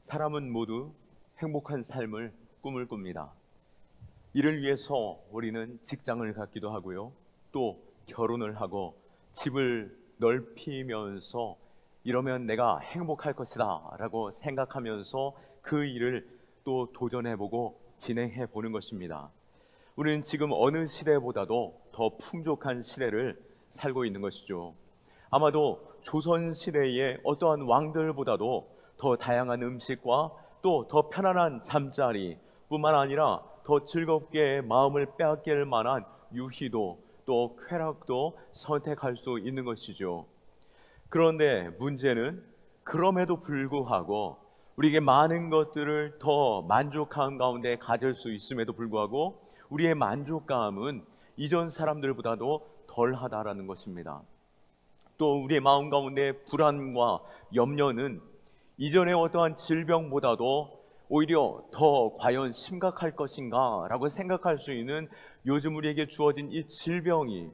사람은 모두 행복한 삶을 꿈을 꿉니다. 이를 위해서 우리는 직장을 갖기도 하고요. 또 결혼을 하고 집을 넓히면서 이러면 내가 행복할 것이다 라고 생각하면서 그 일을 또 도전해보고 진행해보는 것입니다. 우리는 지금 어느 시대보다도 더 풍족한 시대를 살고 있는 것이죠. 아마도 조선시대의 어떠한 왕들보다도 더 다양한 음식과 또 더 편안한 잠자리 뿐만 아니라 더 즐겁게 마음을 빼앗길 만한 유희도 또 쾌락도 선택할 수 있는 것이죠. 그런데 문제는 그럼에도 불구하고 우리에게 많은 것들을 더 만족한 가운데 가질 수 있음에도 불구하고 우리의 만족감은 이전 사람들보다도 덜하다라는 것입니다. 또 우리의 마음 가운데 불안과 염려는 이전의 어떠한 질병보다도 오히려 더 과연 심각할 것인가 라고 생각할 수 있는 요즘 우리에게 주어진 이 질병이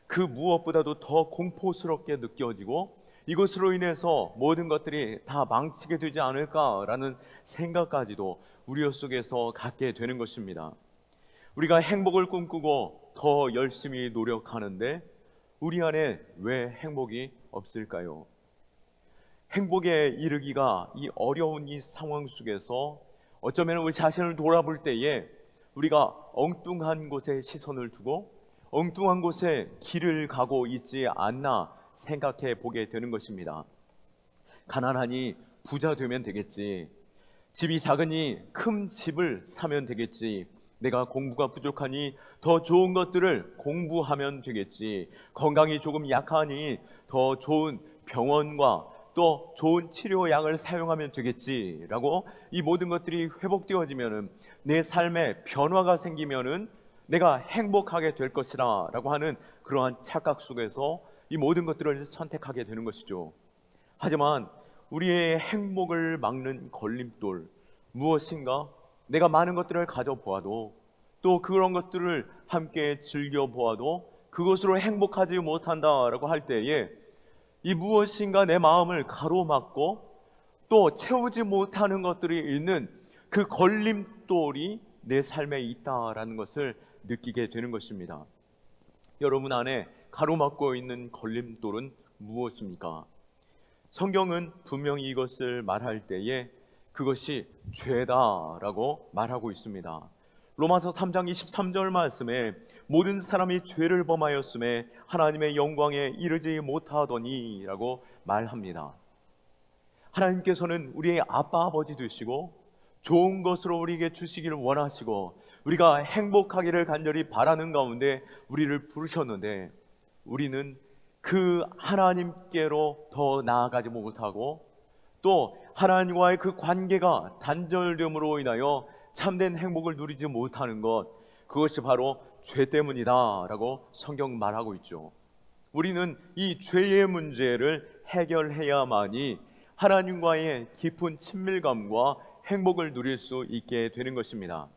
그 무엇보다도 더 공포스럽게 느껴지고 이것으로 인해서 모든 것들이 다 망치게 되지 않을까라는 생각까지도 우리 속에서 갖게 되는 것입니다. 우리가 행복을 꿈꾸고 더 열심히 노력하는데 우리 안에 왜 행복이 없을까요? 행복에 이르기가 이 어려운 이 상황 속에서 어쩌면 우리 자신을 돌아볼 때에 우리가 엉뚱한 곳에 시선을 두고 엉뚱한 곳에 길을 가고 있지 않나 생각해 보게 되는 것입니다. 가난하니 부자 되면 되겠지. 집이 작으니 큰 집을 사면 되겠지. 내가 공부가 부족하니 더 좋은 것들을 공부하면 되겠지. 건강이 조금 약하니 더 좋은 병원과 또 좋은 치료약을 사용하면 되겠지라고 이 모든 것들이 회복되어지면은 내 삶에 변화가 생기면은 내가 행복하게 될 것이다 라고 하는 그러한 착각 속에서 이 모든 것들을 선택하게 되는 것이죠. 하지만 우리의 행복을 막는 걸림돌 무엇인가? 내가 많은 것들을 가져보아도 또 그런 것들을 함께 즐겨보아도 그것으로 행복하지 못한다라고 할 때에 이 무엇인가 내 마음을 가로막고 또 채우지 못하는 것들이 있는 그 걸림돌이 내 삶에 있다라는 것을 느끼게 되는 것입니다. 여러분 안에 가로막고 있는 걸림돌은 무엇입니까? 성경은 분명히 이것을 말할 때에 그것이 죄다라고 말하고 있습니다. 로마서 3장 23절 말씀에 모든 사람이 죄를 범하였음에 하나님의 영광에 이르지 못하더니 라고 말합니다. 하나님께서는 우리의 아빠 아버지 되시고 좋은 것으로 우리에게 주시기를 원하시고 우리가 행복하기를 간절히 바라는 가운데 우리를 부르셨는데 우리는 그 하나님께로 더 나아가지 못하고 또 하나님과의 그 관계가 단절됨으로 인하여 참된 행복을 누리지 못하는 것, 그것이 바로 죄 때문이다 라고 성경 말하고 있죠. 우리는 이 죄의 문제를 해결해야만이 하나님과의 깊은 친밀감과 행복을 누릴 수 있게 되는 것입니다.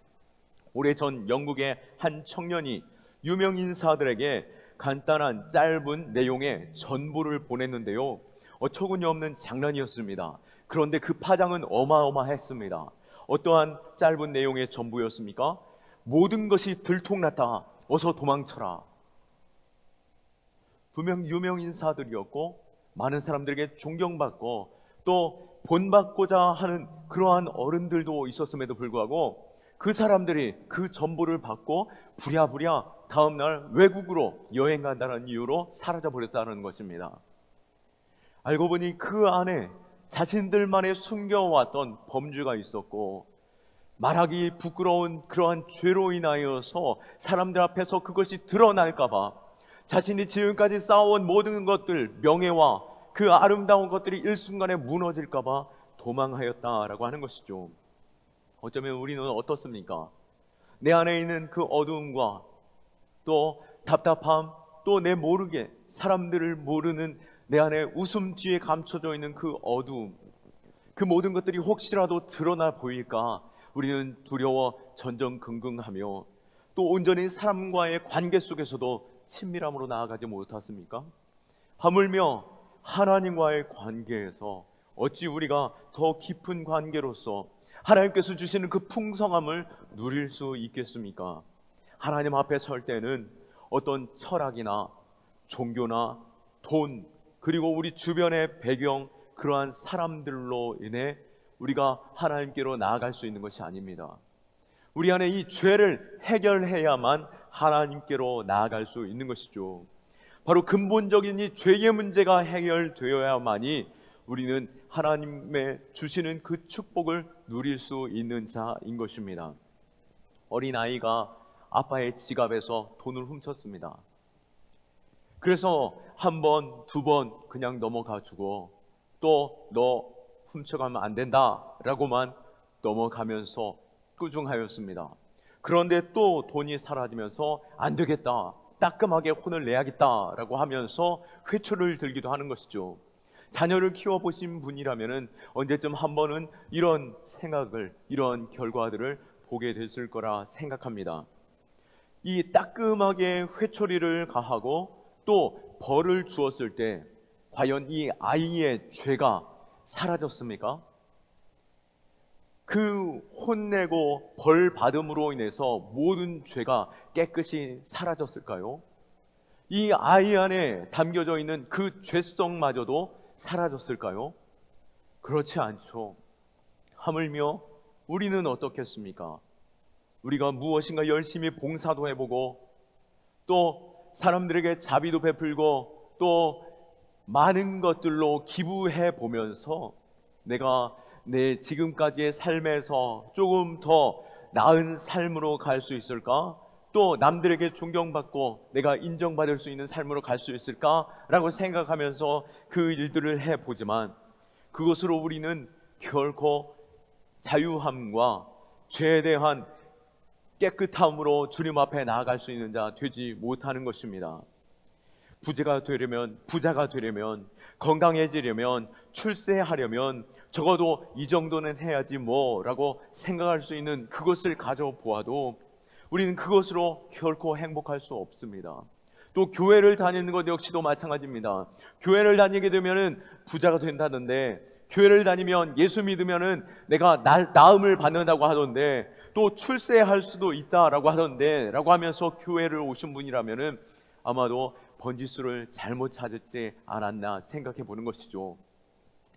오래전 영국의 한 청년이 유명 인사들에게 간단한 짧은 내용의 전보를 보냈는데요, 어처구니없는 장난이었습니다. 그런데 그 파장은 어마어마했습니다. 어떠한 짧은 내용의 전보였습니까? 모든 것이 들통났다. 어서 도망쳐라. 분명 유명 인사들이었고 많은 사람들에게 존경받고 또 본받고자 하는 그러한 어른들도 있었음에도 불구하고 그 사람들이 그 전보를 받고 부랴부랴 다음날 외국으로 여행 간다는 이유로 사라져 버렸다는 것입니다. 알고 보니 그 안에 자신들만의 숨겨왔던 범죄가 있었고 말하기 부끄러운 그러한 죄로 인하여서 사람들 앞에서 그것이 드러날까봐 자신이 지금까지 쌓아온 모든 것들, 명예와 그 아름다운 것들이 일순간에 무너질까봐 도망하였다라고 하는 것이죠. 어쩌면 우리는 어떻습니까? 내 안에 있는 그 어두움과 또 답답함, 또 내 모르게 사람들을 모르는 내 안에 웃음 뒤에 감춰져 있는 그 어두움, 그 모든 것들이 혹시라도 드러나 보일까 우리는 두려워 전전긍긍하며 또 온전히 사람과의 관계 속에서도 친밀함으로 나아가지 못했습니까? 하물며 하나님과의 관계에서 어찌 우리가 더 깊은 관계로서 하나님께서 주시는 그 풍성함을 누릴 수 있겠습니까? 하나님 앞에 설 때는 어떤 철학이나 종교나 돈, 그리고 우리 주변의 배경, 그러한 사람들로 인해 우리가 하나님께로 나아갈 수 있는 것이 아닙니다. 우리 안에 이 죄를 해결해야만 하나님께로 나아갈 수 있는 것이죠. 바로 근본적인 이 죄의 문제가 해결되어야만이 우리는 하나님의 주시는 그 축복을 누릴 수 있는 자인 것입니다. 어린아이가 아빠의 지갑에서 돈을 훔쳤습니다. 그래서 한 번, 두 번 그냥 넘어가주고 또 너 훔쳐가면 안 된다 라고만 넘어가면서 꾸중하였습니다. 그런데 또 돈이 사라지면서 안 되겠다, 따끔하게 혼을 내야겠다 라고 하면서 회초를 들기도 하는 것이죠. 자녀를 키워보신 분이라면 언제쯤 한 번은 이런 생각을, 이런 결과들을 보게 됐을 거라 생각합니다. 이 따끔하게 회초리를 가하고 또 벌을 주었을 때 과연 이 아이의 죄가 사라졌습니까? 그 혼내고 벌 받음으로 인해서 모든 죄가 깨끗이 사라졌을까요? 이 아이 안에 담겨져 있는 그 죄성마저도 사라졌을까요? 그렇지 않죠. 하물며 우리는 어떻겠습니까? 우리가 무엇인가 열심히 봉사도 해보고 또 사람들에게 자비도 베풀고 또 많은 것들로 기부해 보면서 내가 내 지금까지의 삶에서 조금 더 나은 삶으로 갈 수 있을까? 또 남들에게 존경받고 내가 인정받을 수 있는 삶으로 갈 수 있을까라고 생각하면서 그 일들을 해보지만 그것으로 우리는 결코 자유함과 죄에 대한 깨끗함으로 주님 앞에 나아갈 수 있는 자 되지 못하는 것입니다. 부자가 되려면 건강해지려면 출세하려면 적어도 이 정도는 해야지 뭐라고 생각할 수 있는 그것을 가져보아도 우리는 그것으로 결코 행복할 수 없습니다. 또 교회를 다니는 것 역시도 마찬가지입니다. 교회를 다니게 되면은 부자가 된다던데, 교회를 다니면 예수 믿으면은 내가 나음을 받는다고 하던데, 또 출세할 수도 있다라고 하던데 라고 하면서 교회를 오신 분이라면은 아마도 번지수를 잘못 찾았지 않았나 생각해 보는 것이죠.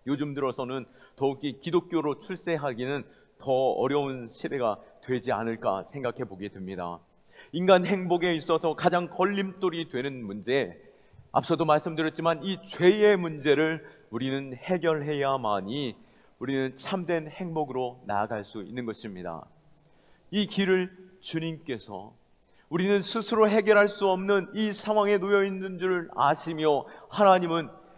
요즘 들어서는 더욱이 기독교로 출세하기는 더 어려운 시대가 되지 않을까 생각해 보게 됩니다. 인간 행복에 있어서 가장 걸림돌이 되는 문제, 앞서도 말씀드렸지만 이 죄의 문제를 우리는 해결해야만이 우리는 참된 행복으로 나아갈 수 있는 것입니다. 이 길을 주님께서 우리는 스스로 해결할 수 없는 이 상황에 놓여 있는 줄 아시며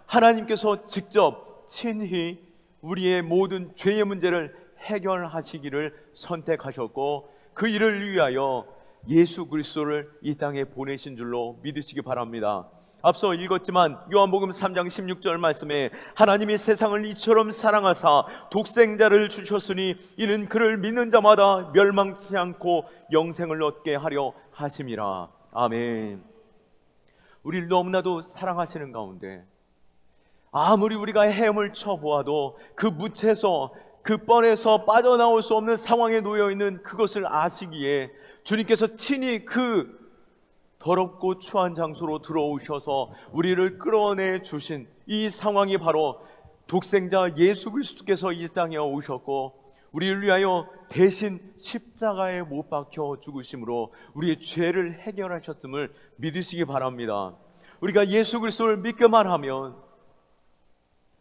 하나님께서 직접 친히 우리의 모든 죄의 문제를 해결하시기를 선택하셨고 그 일을 위하여 예수 그리스도를 이 땅에 보내신 줄로 믿으시기 바랍니다. 앞서 읽었지만 요한복음 3장 16절 말씀에 하나님이 세상을 이처럼 사랑하사 독생자를 주셨으니 이는 그를 믿는 자마다 멸망치 않고 영생을 얻게 하려 하심이라. 아멘. 우리를 너무나도 사랑하시는 가운데 아무리 우리가 헤엄을 쳐보아도 그 묻혀서 그 뻔에서 빠져나올 수 없는 상황에 놓여있는 그것을 아시기에 주님께서 친히 그 더럽고 추한 장소로 들어오셔서 우리를 끌어내 주신 이 상황이 바로 독생자 예수 그리스도께서 이 땅에 오셨고 우리를 위하여 대신 십자가에 못 박혀 죽으심으로 우리의 죄를 해결하셨음을 믿으시기 바랍니다. 우리가 예수 그리스도를 믿기만 하면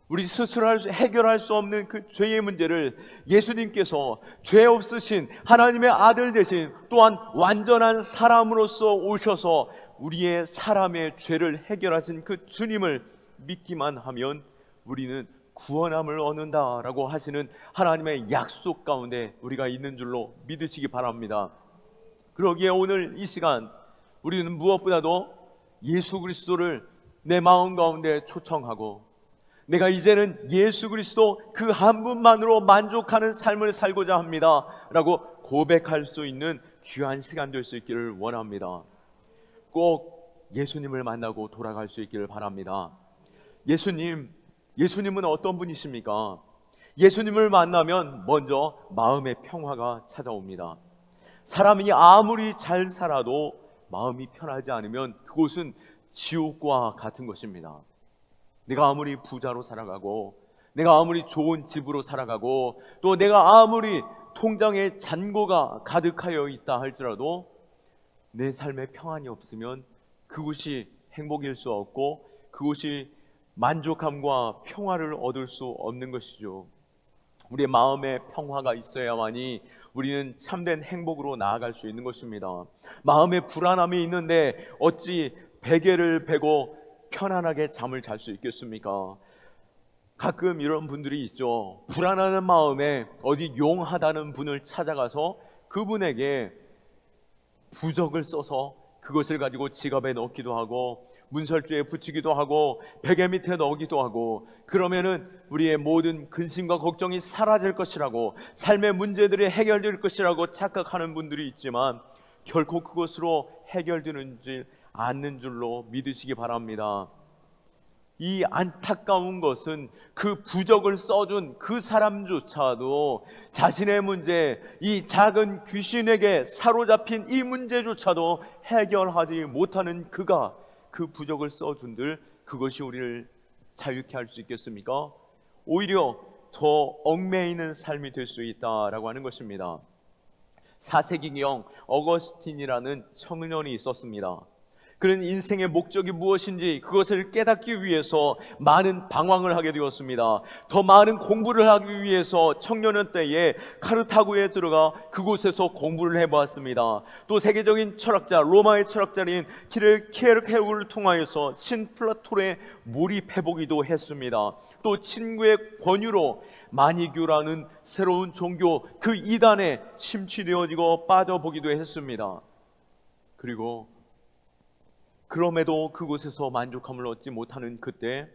우리 스스로 해결할 수 없는 그 죄의 문제를 예수님께서 죄 없으신 하나님의 아들 되신 또한 완전한 사람으로서 오셔서 우리의 사람의 죄를 해결하신 그 주님을 믿기만 하면 우리는 구원함을 얻는다라고 하시는 하나님의 약속 가운데 우리가 있는 줄로 믿으시기 바랍니다. 그러기에 오늘 이 시간 우리는 무엇보다도 예수 그리스도를 내 마음 가운데 초청하고 내가 이제는 예수 그리스도 그 한 분만으로 만족하는 삶을 살고자 합니다 라고 고백할 수 있는 귀한 시간 될 수 있기를 원합니다. 꼭 예수님을 만나고 돌아갈 수 있기를 바랍니다. 예수님, 예수님은 어떤 분이십니까? 예수님을 만나면 먼저 마음의 평화가 찾아옵니다. 사람이 아무리 잘 살아도 마음이 편하지 않으면 그곳은 지옥과 같은 것입니다. 내가 아무리 부자로 살아가고, 내가 아무리 좋은 집으로 살아가고, 또 내가 아무리 통장에 잔고가 가득하여 있다 할지라도 내 삶에 평안이 없으면 그곳이 행복일 수 없고 그곳이 만족함과 평화를 얻을 수 없는 것이죠. 우리의 마음에 평화가 있어야만이 우리는 참된 행복으로 나아갈 수 있는 것입니다. 마음에 불안함이 있는데 어찌 베개를 베고 편안하게 잠을 잘 수 있겠습니까? 가끔 이런 분들이 있죠. 불안한 마음에 어디 용하다는 분을 찾아가서 그분에게 부적을 써서 그것을 가지고 지갑에 넣기도 하고 문설주에 붙이기도 하고 베개 밑에 넣기도 하고, 그러면은 우리의 모든 근심과 걱정이 사라질 것이라고, 삶의 문제들이 해결될 것이라고 착각하는 분들이 있지만 결코 그것으로 해결되는지 않는 줄로 믿으시기 바랍니다. 이 안타까운 것은 그 부적을 써준 그 사람조차도 자신의 문제, 이 작은 귀신에게 사로잡힌 이 문제조차도 해결하지 못하는 그가 그 부적을 써준들, 그것이 우리를 자유케 할 수 있겠습니까? 오히려 더 얽매이는 삶이 될 수 있다라고 하는 것입니다. 4세기경 어거스틴이라는 청년이 있었습니다. 그는 인생의 목적이 무엇인지 그것을 깨닫기 위해서 많은 방황을 하게 되었습니다. 더 많은 공부를 하기 위해서 청년의 때에 카르타고에 들어가 그곳에서 공부를 해보았습니다. 또 세계적인 철학자, 로마의 철학자인 키에르케고르를 통하여서 신플라톤에 몰입해보기도 했습니다. 또 친구의 권유로 마니교라는 새로운 종교, 그 이단에 심취되어지고 빠져보기도 했습니다. 그럼에도 그곳에서 만족함을 얻지 못하는 그때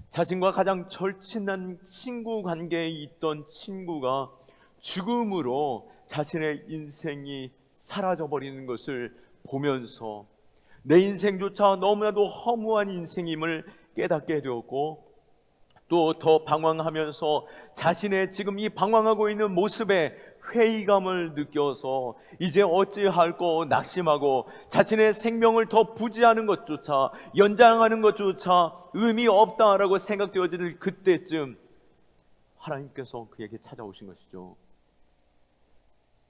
자신과 가장 절친한 친구 관계에 있던 친구가 죽음으로 자신의 인생이 사라져버리는 것을 보면서 내 인생조차 너무나도 허무한 인생임을 깨닫게 되었고, 또 더 방황하면서 자신의 지금 이 방황하고 있는 모습에 회의감을 느껴서 이제 어찌할꼬 낙심하고 자신의 생명을 더 부지하는 것조차, 연장하는 것조차 의미 없다라고 생각되어지는 그때쯤 하나님께서 그에게 찾아오신 것이죠.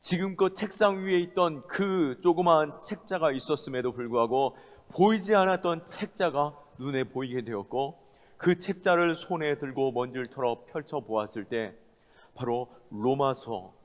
지금껏 책상 위에 있던 그 조그마한 책자가 있었음에도 불구하고 보이지 않았던 책자가 눈에 보이게 되었고, 그 책자를 손에 들고 먼지를 털어 펼쳐 보았을 때 바로 로마서,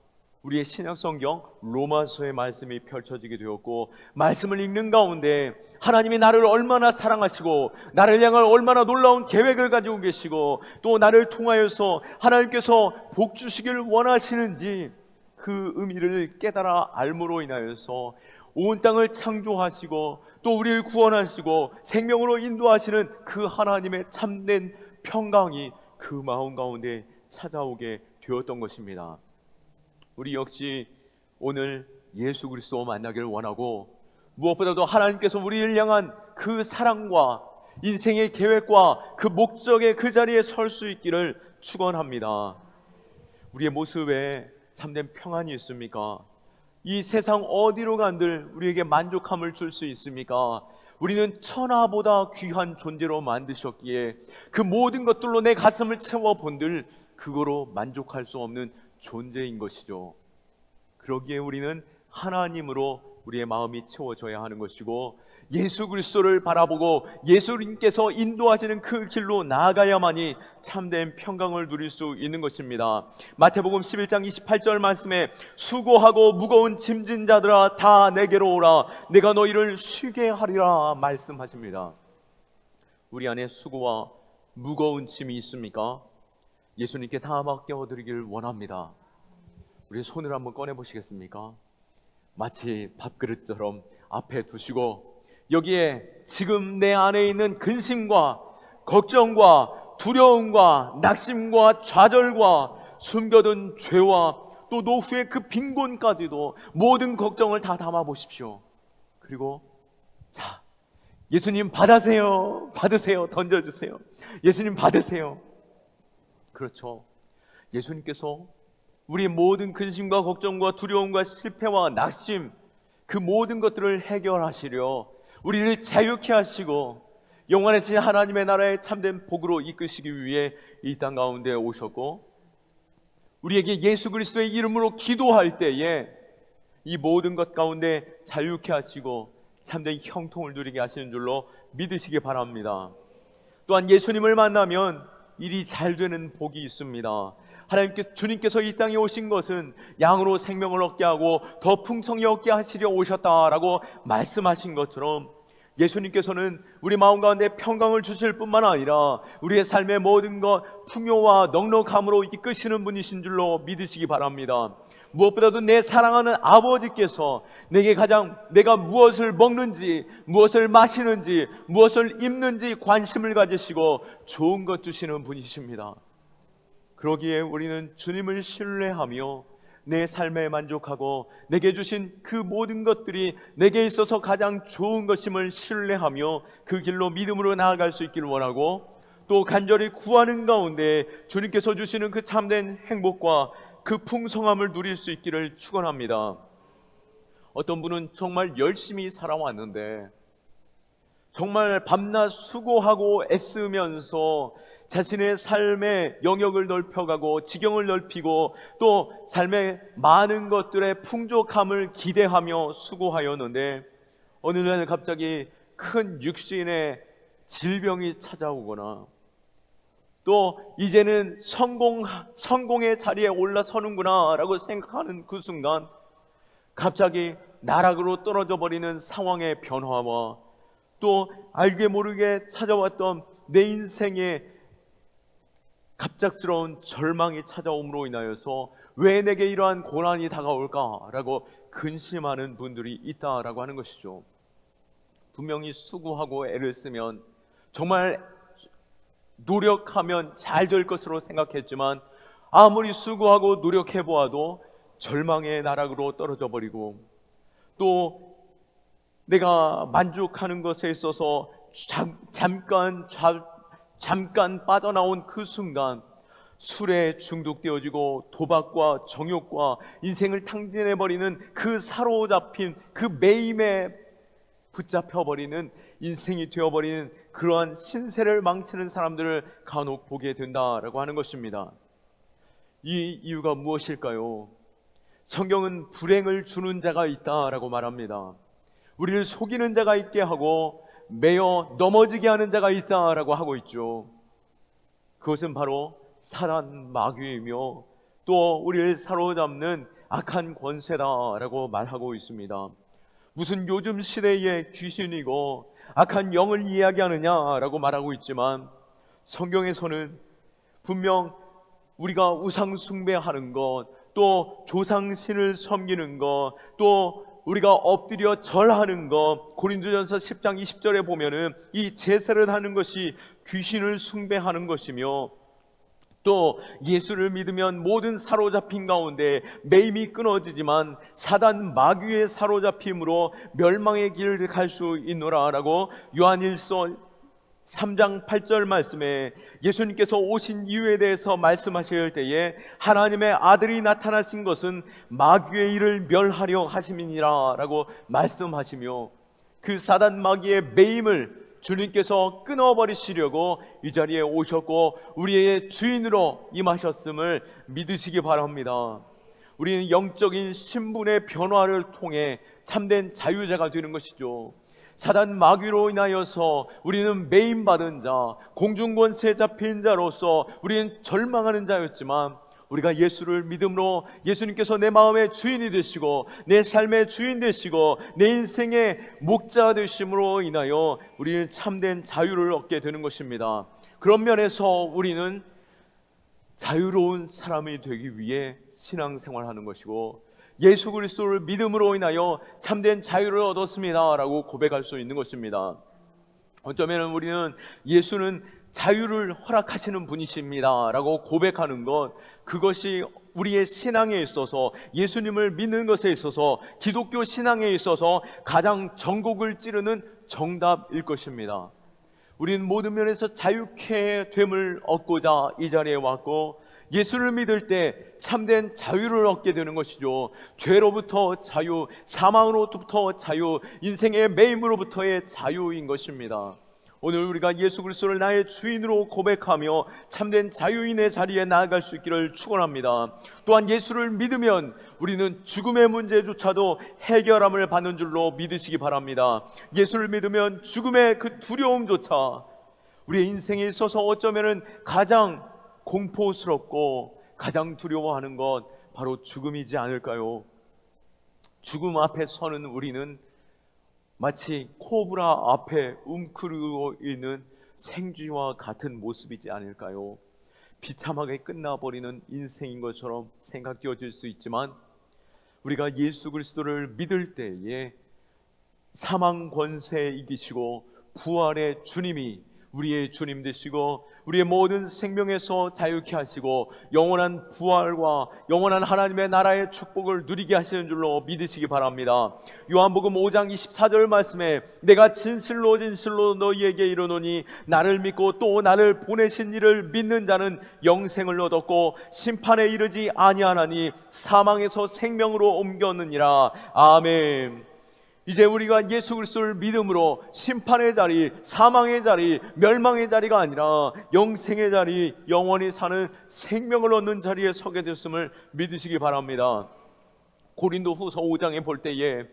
우리의 신약 성경 로마서의 말씀이 펼쳐지게 되었고, 말씀을 읽는 가운데 하나님이 나를 얼마나 사랑하시고 나를 향한 얼마나 놀라운 계획을 가지고 계시고 또 나를 통하여서 하나님께서 복 주시기를 원하시는지 그 의미를 깨달아 알므로 인하여서 온 땅을 창조하시고 또 우리를 구원하시고 생명으로 인도하시는 그 하나님의 참된 평강이 그 마음 가운데 찾아오게 되었던 것입니다. 우리 역시 오늘 예수 그리스도 만나기를 원하고, 무엇보다도 하나님께서 우리를 향한 그 사랑과 인생의 계획과 그 목적의 그 자리에 설 수 있기를 축원합니다. 우리의 모습에 참된 평안이 있습니까? 이 세상 어디로 간들 우리에게 만족함을 줄 수 있습니까? 우리는 천하보다 귀한 존재로 만드셨기에 그 모든 것들로 내 가슴을 채워본들 그거로 만족할 수 없는 존재인 것이죠. 그러기에 우리는 하나님으로 우리의 마음이 채워져야 하는 것이고, 예수 그리스도를 바라보고 예수님께서 인도하시는 그 길로 나아가야만이 참된 평강을 누릴 수 있는 것입니다. 마태복음 11장 28절 말씀에 수고하고 무거운 짐진 자들아 다 내게로 오라 내가 너희를 쉬게 하리라 말씀하십니다. 우리 안에 수고와 무거운 짐이 있습니까? 예수님께 다 맡겨드리기를 원합니다. 우리 손을 한번 꺼내 보시겠습니까? 마치 밥그릇처럼 앞에 두시고 여기에 지금 내 안에 있는 근심과 걱정과 두려움과 낙심과 좌절과 숨겨둔 죄와 또 노후의 그 빈곤까지도 모든 걱정을 다 담아 보십시오. 그리고 자, 예수님 받으세요. 던져주세요. 예수님 받으세요. 그렇죠. 예수님께서 우리의 모든 근심과 걱정과 두려움과 실패와 낙심, 그 모든 것들을 해결하시려 우리를 자유케 하시고 영원하신 하나님의 나라의 참된 복으로 이끄시기 위해 이 땅 가운데 오셨고, 우리에게 예수 그리스도의 이름으로 기도할 때에 이 모든 것 가운데 자유케 하시고 참된 형통을 누리게 하시는 줄로 믿으시기 바랍니다. 또한 예수님을 만나면 일이 잘 되는 복이 있습니다. 주님께서 이 땅에 오신 것은 양으로 생명을 얻게 하고 더 풍성히 얻게 하시려 오셨다라고 말씀하신 것처럼, 예수님께서는 우리 마음 가운데 평강을 주실 뿐만 아니라 우리의 삶의 모든 것 풍요와 넉넉함으로 이끄시는 분이신 줄로 믿으시기 바랍니다. 무엇보다도 내 사랑하는 아버지께서 내가 무엇을 먹는지, 무엇을 마시는지, 무엇을 입는지 관심을 가지시고 좋은 것 주시는 분이십니다. 그러기에 우리는 주님을 신뢰하며 내 삶에 만족하고 내게 주신 그 모든 것들이 내게 있어서 가장 좋은 것임을 신뢰하며 그 길로 믿음으로 나아갈 수 있기를 원하고, 또 간절히 구하는 가운데 주님께서 주시는 그 참된 행복과 그 풍성함을 누릴 수 있기를 축원합니다. 어떤 분은 정말 열심히 살아왔는데 정말 밤낮 수고하고 애쓰면서 자신의 삶의 영역을 넓혀가고 지경을 넓히고 또 삶의 많은 것들의 풍족함을 기대하며 수고하였는데 어느 날 갑자기 큰 육신의 질병이 찾아오거나 또 이제는 성공의 자리에 올라서는구나 라고 생각하는 그 순간 갑자기 나락으로 떨어져 버리는 상황의 변화와 또 알게 모르게 찾아왔던 내 인생의 갑작스러운 절망이 찾아옴으로 인하여서 왜 내게 이러한 고난이 다가올까라고 근심하는 분들이 있다라고 하는 것이죠. 분명히 수고하고 애를 쓰면 정말 노력하면 잘 될 것으로 생각했지만 아무리 수고하고 노력해 보아도 절망의 나락으로 떨어져 버리고 또 내가 만족하는 것에 있어서 잠깐 빠져나온 그 순간 술에 중독되어지고 도박과 정욕과 인생을 탕진해버리는 그 사로잡힌 그 매임에 붙잡혀버리는 인생이 되어버리는 그러한 신세를 망치는 사람들을 간혹 보게 된다라고 하는 것입니다. 이 이유가 무엇일까요? 성경은 불행을 주는 자가 있다라고 말합니다. 우리를 속이는 자가 있게 하고 매어 넘어지게 하는 자가 있다라고 하고 있죠. 그것은 바로 사단 마귀이며 또 우리를 사로잡는 악한 권세다라고 말하고 있습니다. 무슨 요즘 시대의 귀신이고 악한 영을 이야기하느냐라고 말하고 있지만 성경에서는 분명 우리가 우상 숭배하는 것, 또 조상신을 섬기는 것, 또 우리가 엎드려 절하는 것, 고린도전서 10장 20절에 보면은 이 제사를 하는 것이 귀신을 숭배하는 것이며 또 예수를 믿으면 모든 사로잡힌 가운데 매임이 끊어지지만 사단 마귀의 사로잡힘으로 멸망의 길을 갈 수 있노라 라고 요한일서 3장 8절 말씀에 예수님께서 오신 이유에 대해서 말씀하실 때에 하나님의 아들이 나타나신 것은 마귀의 일을 멸하려 하심이니라 라고 말씀하시며 그 사단 마귀의 매임을 주님께서 끊어버리시려고 이 자리에 오셨고 우리의 주인으로 임하셨음을 믿으시기 바랍니다. 우리는 영적인 신분의 변화를 통해 참된 자유자가 되는 것이죠. 사단 마귀로 인하여서 우리는 매임받은 자, 공중권세에 잡힌 자로서 우리는 절망하는 자였지만 우리가 예수를 믿음으로 예수님께서 내 마음의 주인이 되시고 내 삶의 주인 되시고 내 인생의 목자 되심으로 인하여 우리는 참된 자유를 얻게 되는 것입니다. 그런 면에서 우리는 자유로운 사람이 되기 위해 신앙생활하는 것이고 예수 그리스도를 믿음으로 인하여 참된 자유를 얻었습니다 라고 고백할 수 있는 것입니다. 어쩌면 우리는 예수는 자유를 허락하시는 분이십니다 라고 고백하는 것, 그것이 우리의 신앙에 있어서 예수님을 믿는 것에 있어서 기독교 신앙에 있어서 가장 전곡을 찌르는 정답일 것입니다. 우리는 모든 면에서 자유케 됨을 얻고자 이 자리에 왔고, 예수를 믿을 때 참된 자유를 얻게 되는 것이죠. 죄로부터 자유, 사망으로부터 자유, 인생의 매임으로부터의 자유인 것입니다. 오늘 우리가 예수 그리스도를 나의 주인으로 고백하며 참된 자유인의 자리에 나아갈 수 있기를 축원합니다. 또한 예수를 믿으면 우리는 죽음의 문제조차도 해결함을 받는 줄로 믿으시기 바랍니다. 예수를 믿으면 죽음의 그 두려움조차, 우리의 인생에 있어서 어쩌면 가장 공포스럽고 가장 두려워하는 것 바로 죽음이지 않을까요? 죽음 앞에 서는 우리는 마치 코브라 앞에 움크리고 있는 생쥐와 같은 모습이지 않을까요? 비참하게 끝나버리는 인생인 것처럼 생각되어질 수 있지만, 우리가 예수 그리스도를 믿을 때에 사망 권세 이기시고 부활의 주님이 우리의 주님 되시고 우리의 모든 생명에서 자유케 하시고 영원한 부활과 영원한 하나님의 나라의 축복을 누리게 하시는 줄로 믿으시기 바랍니다. 요한복음 5장 24절 말씀에 내가 진실로 진실로 너희에게 이르노니 나를 믿고 또 나를 보내신 이를 믿는 자는 영생을 얻었고 심판에 이르지 아니하나니 사망에서 생명으로 옮겼느니라. 아멘. 이제 우리가 예수 그리스도를 믿음으로 심판의 자리, 사망의 자리, 멸망의 자리가 아니라 영생의 자리, 영원히 사는 생명을 얻는 자리에 서게 됐음을 믿으시기 바랍니다. 고린도후서 5장에 볼 때에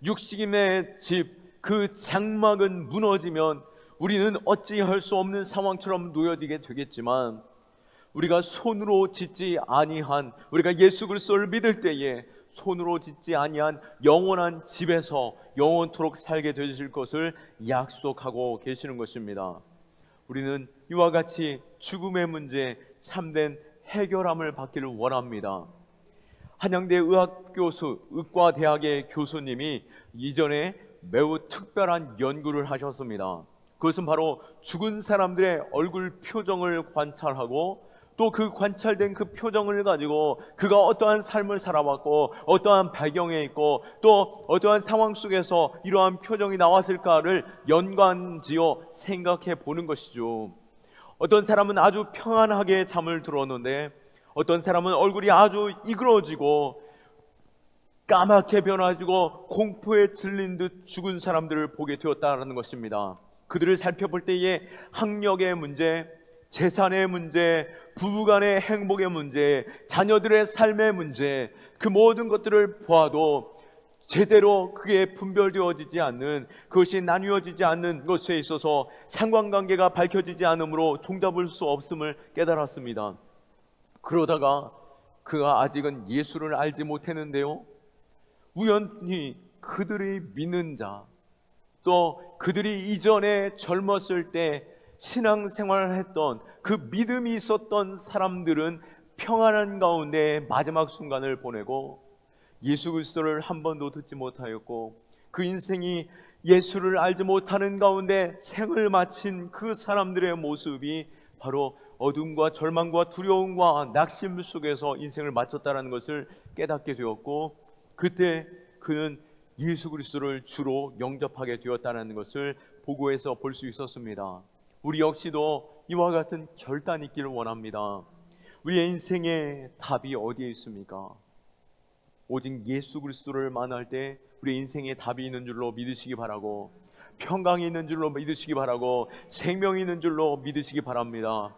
육신의 집 그 장막은 무너지면 우리는 어찌할 수 없는 상황처럼 놓여지게 되겠지만, 우리가 손으로 짓지 아니한, 우리가 예수 그리스도를 믿을 때에 손으로 짓지 아니한 영원한 집에서 영원토록 살게 되실 것을 약속하고 계시는 것입니다. 우리는 이와 같이 죽음의 문제 참된 해결함을 받기를 원합니다. 한양대 의과대학의 교수님이 이전에 매우 특별한 연구를 하셨습니다. 그것은 바로 죽은 사람들의 얼굴 표정을 관찰하고 또 그 관찰된 그 표정을 가지고 그가 어떠한 삶을 살아왔고 어떠한 배경에 있고 또 어떠한 상황 속에서 이러한 표정이 나왔을까를 연관지어 생각해 보는 것이죠. 어떤 사람은 아주 평안하게 잠을 들었는데 어떤 사람은 얼굴이 아주 이그러지고 까맣게 변화지고 공포에 질린 듯 죽은 사람들을 보게 되었다는 것입니다. 그들을 살펴볼 때에 학력의 문제, 재산의 문제, 부부간의 행복의 문제, 자녀들의 삶의 문제, 그 모든 것들을 보아도 제대로 그게 분별되어지지 않는, 그것이 나뉘어지지 않는 것에 있어서 상관관계가 밝혀지지 않으므로 종잡을 수 없음을 깨달았습니다. 그러다가 그가 아직은 예수를 알지 못했는데요, 우연히 그들이 믿는 자, 또 그들이 이전에 젊었을 때 신앙생활을 했던 그 믿음이 있었던 사람들은 평안한 가운데 마지막 순간을 보내고 예수 그리스도를 한 번도 듣지 못하였고, 그 인생이 예수를 알지 못하는 가운데 생을 마친 그 사람들의 모습이 바로 어둠과 절망과 두려움과 낙심 속에서 인생을 마쳤다는 것을 깨닫게 되었고, 그때 그는 예수 그리스도를 주로 영접하게 되었다는 것을 보고에서 볼 수 있었습니다. 우리 역시도 이와 같은 결단이 있기를 원합니다. 우리의 인생의 답이 어디에 있습니까? 오직 예수 그리스도를 만날 때 우리의 인생의 답이 있는 줄로 믿으시기 바라고, 평강이 있는 줄로 믿으시기 바라고, 생명이 있는 줄로 믿으시기 바랍니다.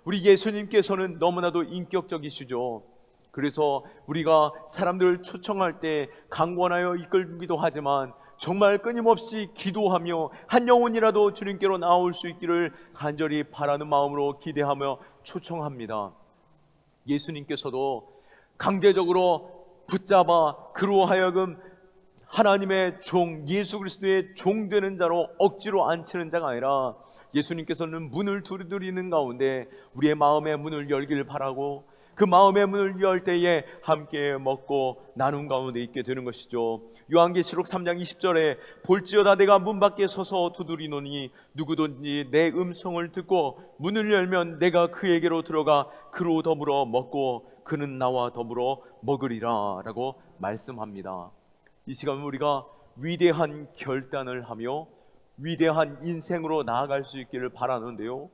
우리 예수님께서는 너무나도 인격적이시죠. 그래서 우리가 사람들을 초청할 때 강권하여 이끌기도 하지만 정말 끊임없이 기도하며 한 영혼이라도 주님께로 나올 수 있기를 간절히 바라는 마음으로 기대하며 초청합니다. 예수님께서도 강제적으로 붙잡아 그로 하여금 하나님의 종, 예수 그리스도의 종 되는 자로 억지로 앉히는 자가 아니라 예수님께서는 문을 두드리는 가운데 우리의 마음의 문을 열기를 바라고, 그 마음의 문을 열 때에 함께 먹고 나눈 가운데 있게 되는 것이죠. 요한계시록 3장 20절에 볼지어다 내가 문 밖에 서서 두드리노니 누구든지 내 음성을 듣고 문을 열면 내가 그에게로 들어가 그로 더불어 먹고 그는 나와 더불어 먹으리라 라고 말씀합니다. 이 시간 우리가 위대한 결단을 하며 위대한 인생으로 나아갈 수 있기를 바라는데요.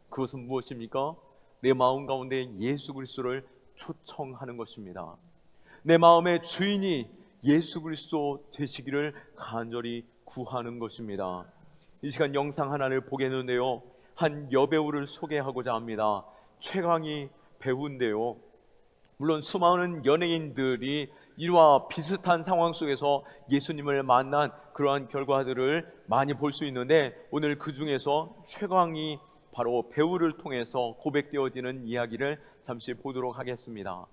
그것은 무엇입니까? 내 마음 가운데 예수 그리스도를 초청하는 것입니다. 내 마음의 주인이 예수 그리스도 되시기를 간절히 구하는 것입니다. 이 시간 영상 하나를 보겠는데요, 한 여배우를 소개하고자 합니다. 최강희 배우인데요, 물론 수많은 연예인들이 이와 비슷한 상황 속에서 예수님을 만난 그러한 결과들을 많이 볼 수 있는데, 오늘 그 중에서 최강희 바로 배우를 통해서 고백되어지는 이야기를 잠시 보도록 하겠습니다.